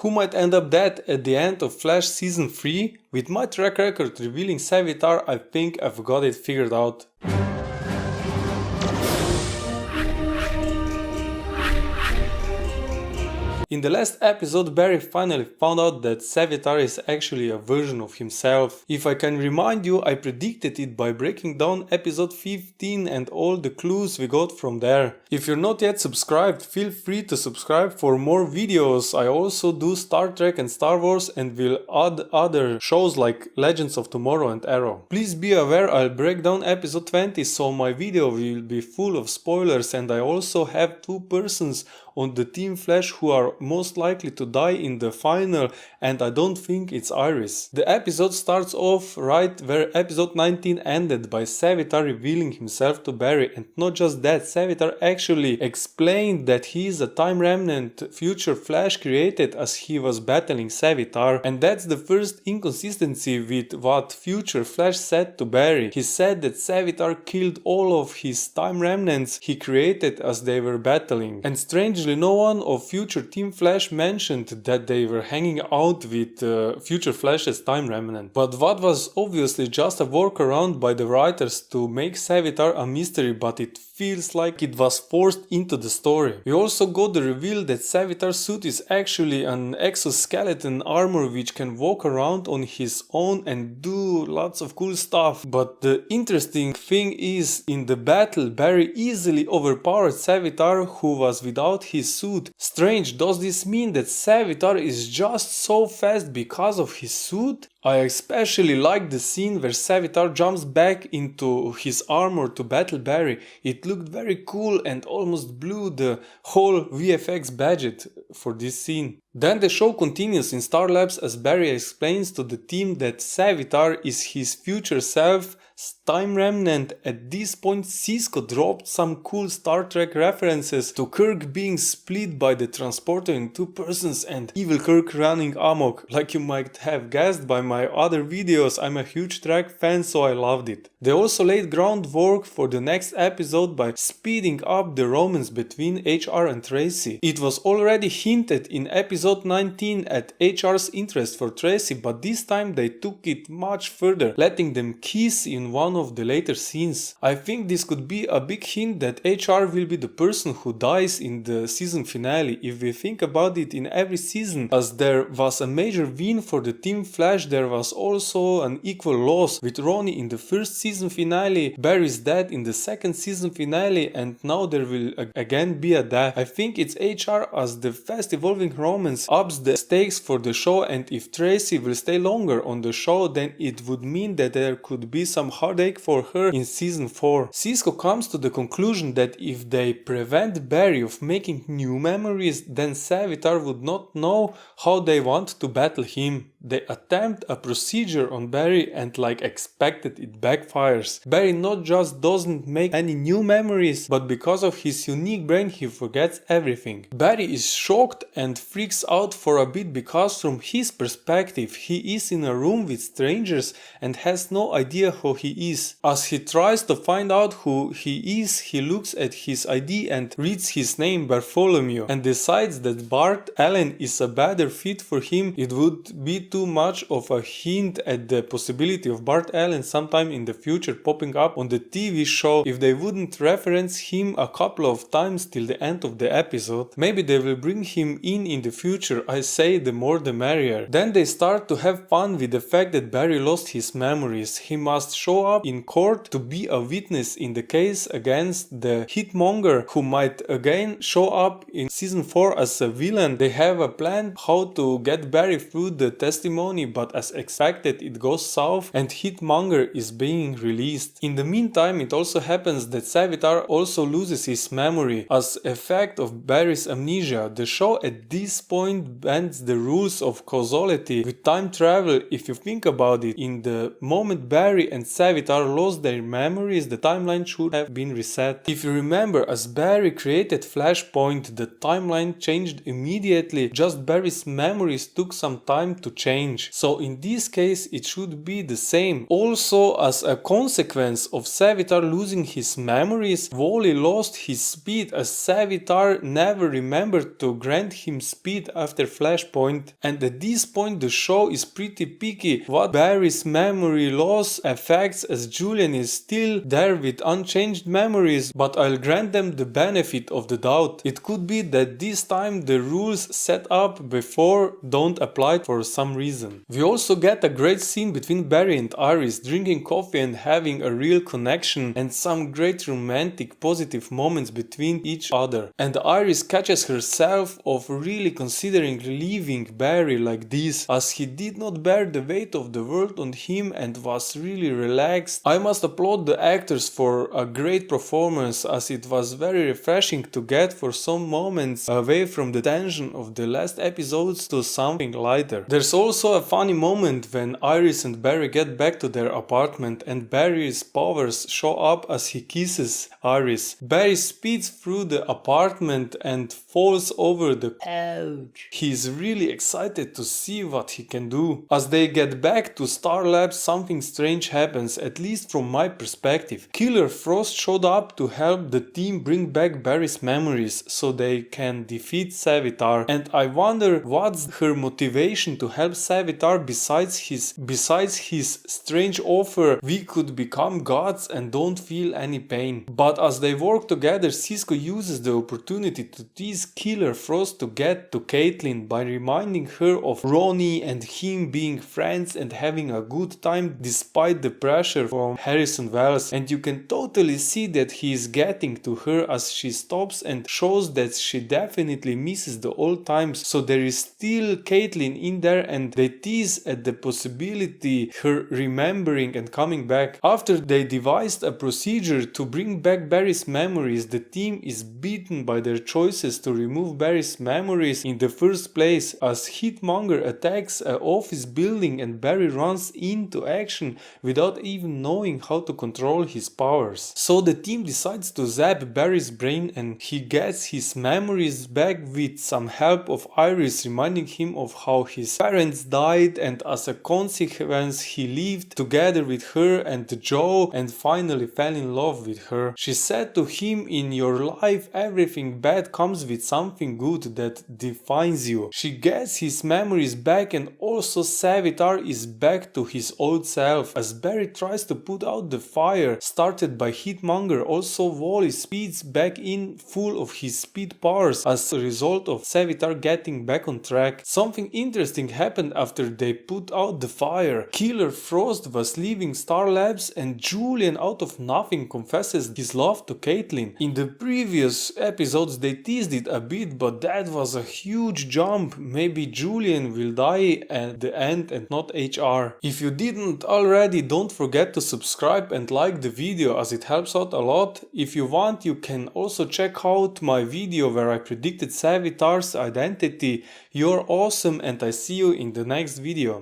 Who might end up dead at the end of Flash Season 3? With my track record revealing Savitar, I think I've got it figured out. In the last episode, Barry finally found out that Savitar is actually a version of himself. If I can remind you, I predicted it by breaking down episode 15 and all the clues we got from there. If you're not yet subscribed, feel free to subscribe for more videos. I also do Star Trek and Star Wars and will add other shows like Legends of Tomorrow and Arrow. Please be aware I'll break down episode 20, so my video will be full of spoilers, and I also have two persons on the Team Flash who are most likely to die in the final, and I don't think it's Iris. The episode starts off right where episode 19 ended, by Savitar revealing himself to Barry, and not just that, Savitar actually explained that he is a time remnant future Flash created as he was battling Savitar, and that's the first inconsistency with what future Flash said to Barry. He said that Savitar killed all of his time remnants he created as they were battling, and strangely no one of future Team Flash mentioned that they were hanging out with future Flash's time remnant. But what was obviously just a workaround by the writers to make Savitar a mystery, but it feels like it was forced into the story. We also got the reveal that Savitar's suit is actually an exoskeleton armor which can walk around on his own and do lots of cool stuff. But the interesting thing is, in the battle, Barry easily overpowered Savitar, who was without his suit. Strange, does this mean that Savitar is just so fast because of his suit? I especially like the scene where Savitar jumps back into his armor to battle Barry. It looked very cool and almost blew the whole VFX budget for this scene. Then the show continues in Star Labs as Barry explains to the team that Savitar is his future self, time remnant. At this point, Cisco dropped some cool Star Trek references to Kirk being split by the transporter in two persons and evil Kirk running amok. Like you might have guessed by my other videos, I'm a huge Trek fan, so I loved it. They also laid groundwork for the next episode by speeding up the romance between HR and Tracy. It was already hinted in episode 19 at HR's interest for Tracy, but this time they took it much further, letting them kiss in one of the later scenes. I think this could be a big hint that HR will be the person who dies in the season finale. If we think about it, in every season, as there was a major win for the Team Flash, there was also an equal loss, with Ronnie in the first season finale, Barry's death in the second season finale, and now there will again be a death. I think it's HR, as the fast evolving romance ups the stakes for the show, and if Tracy will stay longer on the show, then it would mean that there could be some heartache for her in season 4. Cisco comes to the conclusion that if they prevent Barry of making new memories, then Savitar would not know how they want to battle him. They attempt a procedure on Barry and, like expected, it backfires. Barry not just doesn't make any new memories, but because of his unique brain he forgets everything. Barry is shocked and freaks out for a bit because from his perspective he is in a room with strangers and has no idea who he is. As he tries to find out who he is, he looks at his ID and reads his name, Bartholomew, and decides that Bart Allen is a better fit for him. It would be too much of a hint at the possibility of Bart Allen sometime in the future popping up on the TV show if they wouldn't reference him a couple of times till the end of the episode. Maybe they will bring him in the future. I say the more the merrier. Then they start to have fun with the fact that Barry lost his memories. He must show up in court to be a witness in the case against the hitmonger, who might again show up in season 4 as a villain. They have a plan how to get Barry through the testimony, but as expected it goes south and Hitmonger is being released. In the meantime, it also happens that Savitar also loses his memory as effect of Barry's amnesia. The show at this point bends the rules of causality with time travel. If you think about it, in the moment Barry and Savitar lost their memories, the timeline should have been reset. If you remember, as Barry created Flashpoint, the timeline changed immediately. Just Barry's memories took some time to change. change. So in this case it should be the same. Also, as a consequence of Savitar losing his memories, Wally lost his speed as Savitar never remembered to grant him speed after Flashpoint, and at this point the show is pretty picky what Barry's memory loss affects, as Julian is still there with unchanged memories, but I'll grant them the benefit of the doubt. It could be that this time the rules set up before don't apply for some reason. We also get a great scene between Barry and Iris drinking coffee and having a real connection, and some great romantic positive moments between each other. And Iris catches herself of really considering leaving Barry like this, as he did not bear the weight of the world on him and was really relaxed. I must applaud the actors for a great performance, as it was very refreshing to get for some moments away from the tension of the last episodes to something lighter. There's also a funny moment when Iris and Barry get back to their apartment and Barry's powers show up as he kisses Iris. Barry speeds through the apartment and falls over the couch. He's really excited to see what he can do. As they get back to Star Labs, something strange happens, at least from my perspective. Killer Frost showed up to help the team bring back Barry's memories so they can defeat Savitar, and I wonder what's her motivation to help Savitar besides his strange offer we could become gods and don't feel any pain. But as they work together, Cisco uses the opportunity to tease Killer Frost to get to Caitlin by reminding her of Ronnie and him being friends and having a good time despite the pressure from Harrison Wells, and you can totally see that he is getting to her as she stops and shows that she definitely misses the old times, so there is still Caitlin in there, and they tease at the possibility her remembering and coming back. After they devised a procedure to bring back Barry's memories, the team is beaten by their choices to remove Barry's memories in the first place, as Hitmonger attacks an office building and Barry runs into action without even knowing how to control his powers. So the team decides to zap Barry's brain and he gets his memories back with some help of Iris reminding him of how his parents died, and as a consequence he lived together with her and Joe and finally fell in love with her. She said to him, "In your life everything bad comes with something good that defines you." She gets his memories back, and also Savitar is back to his old self as Barry tries to put out the fire started by Hitmonger. Also Wally speeds back in full of his speed powers as a result of Savitar getting back on track. Something interesting happened after they put out the fire. Killer Frost was leaving Star Labs and Julian out of nothing confesses his love to Caitlin. In the previous episodes they teased it a bit, but that was a huge jump. Maybe Julian will die at the end and not HR. If you didn't already, don't forget to subscribe and like the video as it helps out a lot. If you want, you can also check out my video where I predicted Savitar's identity. You're awesome and I see you in the next video.